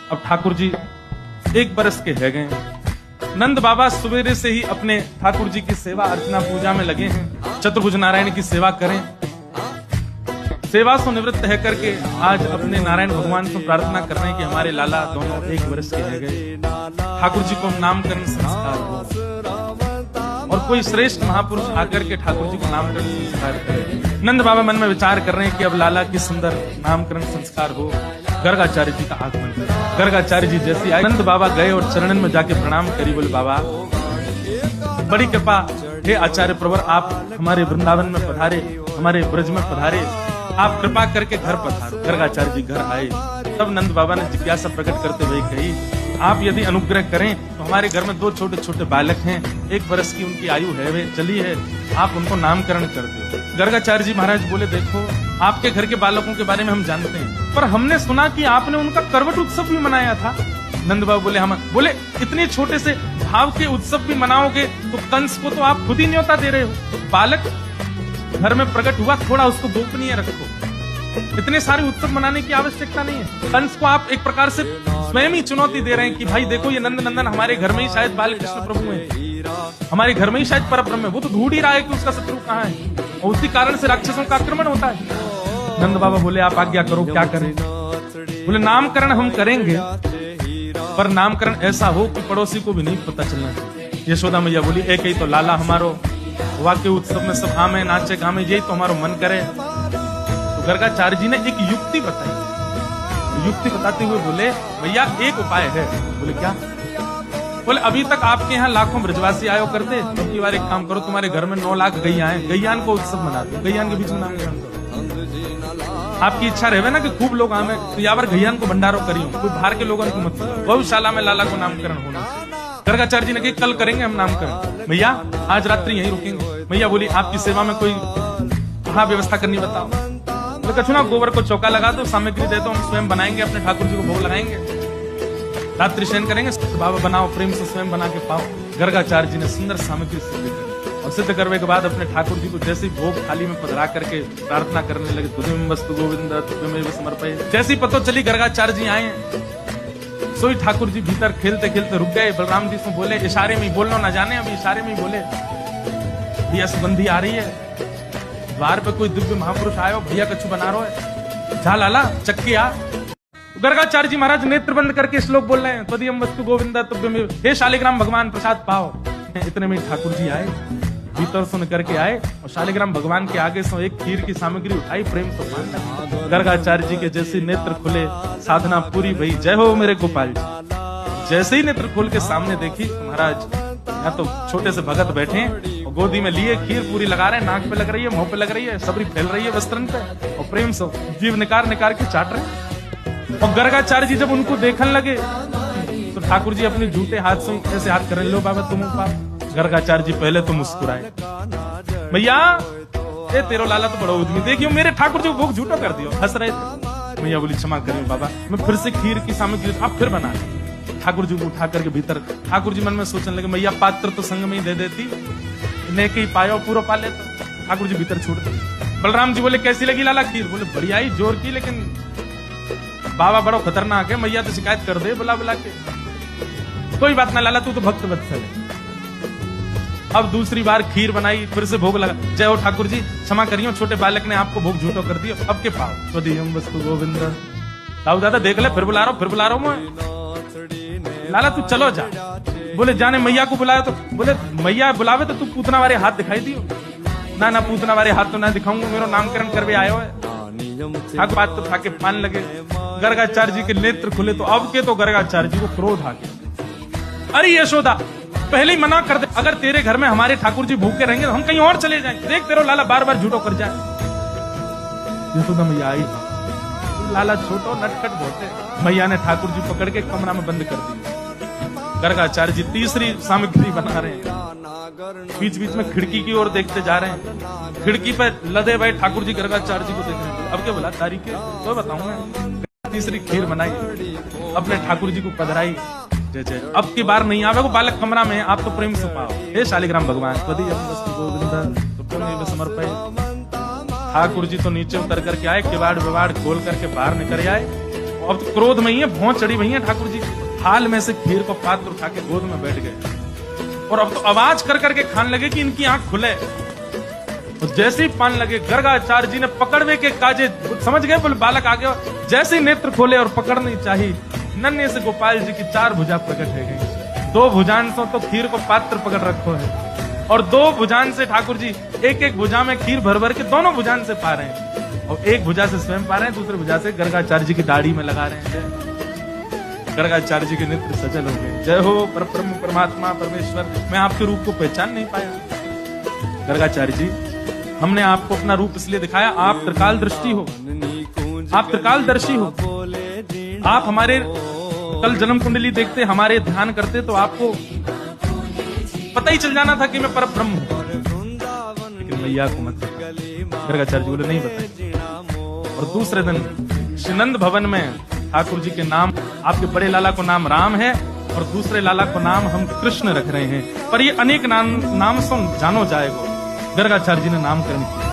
अब ठाकुर जी 1 बरस के है गए। नंद बाबा सवेरे से ही अपने ठाकुर जी की सेवा अर्चना पूजा में लगे हैं। चतुर्भुज नारायण की सेवा करें। सेवा से निवृत्त है करके आज अपने नारायण भगवान से प्रार्थना कर रहे हैं कि हमारे लाला दोनों 1 वर्ष के रह गए, ठाकुर जी को नामकरण संस्कार हो और कोई श्रेष्ठ महापुरुष आकर के ठाकुर जी को नामकरण संस्कार करे। नंद बाबा मन में विचार कर रहे हैं कि अब लाला की सुंदर नामकरण संस्कार हो। गर्गाचार्य जी का आगमन। गर्गाचार्य जी जैसे आए, नंद बाबा गए और चरणन में जाके प्रणाम करी। बोले बाबा बड़ी कृपा, हे आचार्य प्रवर, आप हमारे वृंदावन में पधारे, हमारे ब्रज में पधारे, आप कृपा करके घर पधारो। गर्गाचार्य जी घर आए। तब नंद बाबा ने जिज्ञासा प्रकट करते हुए कही, आप यदि अनुग्रह करें तो हमारे घर में 2 छोटे छोटे बालक हैं, 1 वर्ष की उनकी आयु है, वे चली है, आप उनको नामकरण कर दो। गर्गाचार्य जी महाराज बोले, देखो आपके घर के बालकों के बारे में हम जानते हैं, पर हमने सुना कि आपने उनका करवट उत्सव भी मनाया था। नंद बाबा बोले, हम बोले इतने छोटे से भाव के उत्सव भी मनाओगे तो कंस को तो आप खुद ही न्योता दे रहे हो। तो बालक घर में प्रकट हुआ, थोड़ा उसको गोपनीय रखो, इतने सारे उत्सव मनाने की आवश्यकता नहीं है। कंस को आप एक प्रकार से स्वयं ही चुनौती दे रहे हैं कि भाई देखो ये नंद नंदन हमारे घर में ही शायद बाल कृष्ण प्रभु है, हमारे घर में ही शायद परब्रह्म है, वो तो ढूंढ ही रहा है कि उसका शत्रु कहाँ है, और उसी कारण से राक्षसों का आक्रमण होता है। नंद बाबा बोले, आप आज्ञा करो, क्या करें? बोले नामकरण हम करेंगे, पर नामकरण ऐसा हो कि पड़ोसी को भी नहीं पता चलना चाहिए। यशोदा मैया बोली, एक ही तो लाला हमारो, वाक्य उत्सव में सब आमे नाचे गामे, यही तो हमारा मन करे। तो गर्गाचार्य जी ने एक युक्ति बताई। युक्ति बताते हुए बोले, भैया एक उपाय है। बोले क्या? बोले अभी तक आपके यहाँ लाखों ब्रजवासी आयो करते, अब की बार एक काम करो, तुम्हारे घर में 9 लाख गैया हैं, गैयान को उत्सव मना दो, गैयान के बीच में नामकरण करो। आपकी इच्छा रहे ना कि खूब लोग आवे, तो यहाँ पर गैयान को भंडारो करियो, कोई बाहर के लोगों को मत करो, गौशाला में लाला को नामकरण होना चाहिए। गर्गाचार्य जी ने कहा, कल करेंगे हम नामकरण। भैया आज रात्रि यहीं रुकेंगे। भैया बोली, आपकी सेवा में कोई कहाँ व्यवस्था करनी बताओ। तो कछु ना, गोबर को चौका लगा दो, सामग्री दे दो, हम स्वयं बनाएंगे, अपने ठाकुर जी को भोग लगाएंगे, रात्रि शयन करेंगे। बाबा बनाओ, प्रेम से स्वयं बना के पाओ। गर्गाचार्य जी ने सुंदर सामग्री सिद्ध करी और सिद्ध करने के बाद अपने ठाकुर जी को जैसे भोग थाली में पधरा करके प्रार्थना करने लगे, तुझमें वस्तु गोविंद तुझमें समर्पय। जैसी पतो चली गर्गाचार्य जी आए, सोई ठाकुर जी भीतर खेलते खेलते रुक गए। बलराम जी से बोले, इशारे में बोलना ना जाने, अभी इशारे में ही बोले, भैया सुगंधी आ रही है, द्वार पे कोई दिव्य महापुरुष आयो, भैया कछु बना रहा है, जा लाला चक्की आ। गर्गाचार्य जी महाराज नेत्र बंद करके श्लोक बोल रहे हैं, तदीयम वस्तु गोविंदा तुभ्यमेव, हे शालिग्राम भगवान प्रसाद पाओ। इतने में ठाकुर जी आए, भीतर सुन करके आए और शालिग्राम भगवान के आगे से एक खीर की सामग्री उठाई, प्रेम से मान। गर्गाचार्य जी के जैसे नेत्र खुले, साधना पूरी भई, जय हो मेरे गोपाल जी। जैसे ही नेत्र खोल के सामने देखी, महाराज यहाँ तो छोटे से भगत बैठे हैं और गोदी में लिए खीर पूरी लगा रहे हैं, नाक पे लग रही है, मुंह पे लग रही है, सबरी फैल रही है वस्त्रन पे, और प्रेम से जीव निकार निकार के चाट रहे हैं। और गर्गाचार्य जी जब उनको देखने लगे तो ठाकुर जी अपने झूठे हाथ से ऐसे हाथ कर रहे, लो बाबा तुम ऊपर। गर्गाचार्य जी पहले तो मुस्कुराए, भैया ये तेरो लाला तो बड़ा उद्यमी, देखियो मेरे ठाकुर जी को भोग झूठा कर दियो, हंस रहे थे। भैया बोली, क्षमा करिए बाबा, मैं फिर से खीर की सामग्री आप फिर बना। ठाकुर जी को उठा करके भीतर, ठाकुर जी मन में सोचने लगे, मैया पात्र तो संग में ही दे देती, नेक ही पायो पूरा पा लेता। ठाकुर जी भीतर छूट गए। बलराम जी बोले, कैसी लगी लाला खीर? बोले बढ़िया ही, जोर की, लेकिन बाबा बड़ो खतरनाक है, मैया तो शिकायत कर दे बुला बुला के। कोई बात ना लाला, तू तो भक्त वत्सल है। अब दूसरी बार खीर बनाई, फिर से भोग लगा। जय हो ठाकुर जी, क्षमा करियो, छोटे बालक ने आपको भोग झूठो कर दिया, अब के पाओ। स्वदीयम वस्तु गोविंद। ताऊ दादा देख ले, फिर बुला रहा हूं मैं। लाला तू चलो जा। बोले जाने मैया को बुलाया, तो बोले मैया बुलावे तो तू पूतना वाले हाथ दिखाई दियो। ना ना, पूतना वाले हाथ तो ना दिखाऊंगा, मेरा नामकरण करवे आयो है। ठाकुर बात तो ठाके मान लगे। गर्गाचार्य जी के नेत्र खुले तो अब के तो गर्गाचार्य जी को क्रोध आ गया। अरे यशोदा, पहले ही मना कर दे, अगर तेरे घर में हमारे ठाकुर जी भूखे रहेंगे तो हम कहीं और चले जाएंगे, देख तेरा लाला बार बार झूठो कर जाए। यशोदा मैया आई, लाला छोटो नटखट बोलते। मैया ने ठाकुर जी पकड़ के कमरा में बंद कर दिया। गर्गाचार्य जी तीसरी सामग्री बना रहे हैं, बीच बीच में खिड़की की ओर देखते जा रहे हैं। खिड़की पे लदे भाई ठाकुर जी गर्गाचार्य जी को देख रहे हैं। अब क्या बोला, तारीख तो बताऊंगा। तीसरी खीर बनाई, अपने ठाकुर जी को पधराई। जय जय, अब की बार नहीं आवे, वो बालक कमरा में, आप तो प्रेम से पाओ। हे शालिग्राम भगवान, समर्पय। ठाकुर जी तो नीचे उतर करके आए, किवाड़ विवाड़ खोल करके बाहर निकल आए अब तो क्रोध में ही है, भौं चढ़ी हुई है ठाकुर जी। थाल में से खीर को पात्र उठा के गोद में बैठ गए और अब तो आवाज कर करके खाने लगे कि इनकी आंख खुले। और जैसे ही पान लगे, गर्गाचार्य जी ने पकड़वे के काजे, समझ गए बोले बालक आ गया। जैसे ही नेत्र खोले और पकड़नी चाहिए, नन्हे से गोपाल जी की 4 भुजा प्रकट है गई। 2 भुजान से तो खीर को पात्र पकड़ रखो है और 2 भुजान से ठाकुर जी एक भुजा में खीर भर भर के दोनों भुजान से पा रहे हैं। और एक भुजा से स्वयं पा रहे हैं, दूसरी भुजा से गर्गाचार्य जी की दाढ़ी में लगा रहे हैं। गर्गाचार्य जी के नेत्र सजल हो गए। जय हो परब्रह्म परमात्मा परमेश्वर, मैं आपके रूप को पहचान नहीं पाया। गर्गाचार्य जी, हमने आपको अपना रूप इसलिए दिखाया, आप त्रिकाल दृष्टि हो, आप त्रिकालदर्शी हो। आप हमारे कल जन्म कुंडली देखते, हमारे ध्यान करते तो आपको पता ही चल जाना था कि मैं परब्रह्म हूं। लेकिन मैया को मत गर्गाचार्य जी बोले नहीं बताए। और दूसरे दिन श्रीनंद भवन में ठाकुर जी के नाम, आपके बड़े लाला को नाम राम है और दूसरे लाला को नाम हम कृष्ण रख रहे हैं, पर ये अनेक नाम सुन जानो जाएगा। गर्गाचार्य जी ने नामकरण किया।